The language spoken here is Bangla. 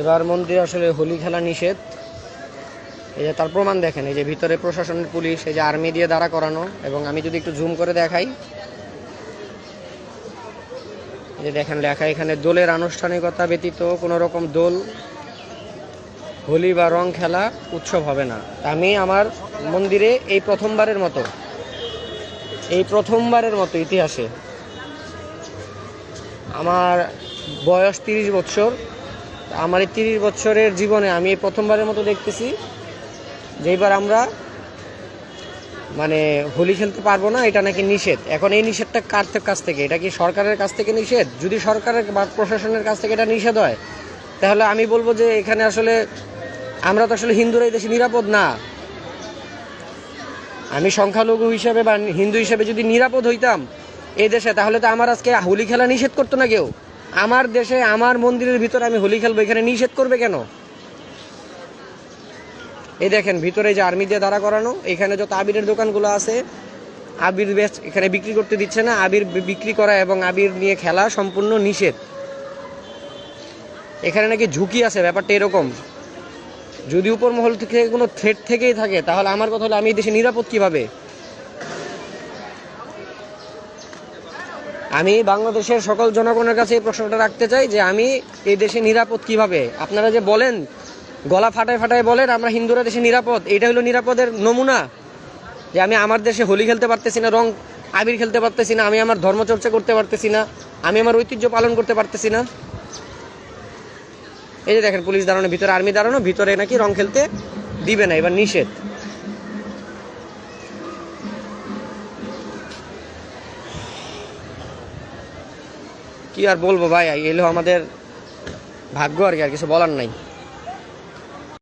এবার মন্দিরে আসলে হোলি খেলা নিষেধ। এই যে তার প্রমাণ দেখেন, এই যে ভিতরে প্রশাসনের পুলিশ, এই যে আর্মি দিয়ে দাঁড়া করানো। এবং আমি যদি একটু জুম করে দেখাই, এই যে দেখেন লেখা এখানে, দোলের আনুষ্ঠানিকতা ব্যতীত কোনো রকম দোল, হোলি বা রং খেলা উৎসব হবে না। আমি আমার মন্দিরে এই প্রথমবারের মতো ইতিহাসে, আমার বয়স 30 বছর, আমার এই 30 বছরের জীবনে আমি এই প্রথমবারের মতো দেখতেছি যে এবার আমরা মানে হোলি খেলতে পারবো না, এটা নাকি নিষেধ। এখন এই নিষেধটা কার কাছ থেকে? এটা কি সরকারের কাছ থেকে নিষেধ? যদি সরকারের বা প্রশাসনের কাছ থেকে এটা নিষেধ হয়, তাহলে আমি বলবো যে এখানে আসলে আমরা তো আসলে হিন্দুরা এই দেশে নিরাপদ না। আমি সংখ্যালঘু হিসেবে বা হিন্দু হিসেবে যদি নিরাপদ হইতাম এই দেশে, তাহলে তো আমার আজকে হোলি খেলা নিষেধ করতো না কেউ। আমার দেশে আমার মন্দিরের ভিতরে আমি হোলি খেলবো, এখানে নিষেধ করবে কেন? এই দেখেন ভিতরে যে আর্মি দিয়ে দাঁড়া করানো, এখানে যত আবিরের দোকানগুলো আছে, আবির এখানে বিক্রি করতে দিচ্ছে না। আবির বিক্রি করা এবং আবির নিয়ে খেলা সম্পূর্ণ নিষেধ। এখানে নাকি ঝুঁকি আছে, ব্যাপারটা এরকম। যদি উপর মহল থেকে কোনো থ্রেট থেকেই থাকে, তাহলে আমার কথা হলো আমি এই দেশে নিরাপদ কিভাবে? আমি বাংলাদেশের সকল জনগণের কাছে এই প্রশ্নটা রাখতে চাই যে আমি এই দেশে নিরাপদ কিভাবে? আপনারা যে বলেন, গলা ফাটায় ফাটায় বলেন আমরা হিন্দুরা দেশে নিরাপদ, এটা হলো নিরাপদের নমুনা? যে আমি আমার দেশে হোলি খেলতে পারতেছি না, রং আবির খেলতে পারতেছি না, আমি আমার ধর্মচর্চা করতে পারতেছি না, আমি আমার ঐতিহ্য পালন করতে পারতেছি না। এই যে দেখেন পুলিশ দাঁড়ানো, ভিতরে আর্মি দাঁড়ানো, ভিতরে নাকি রং খেলতে দিবে না, এবার নিষেধ। কি আর বলবো ভাই, এলো আমাদের ভাগ্য আর কি, আর কিছু বলার নাই।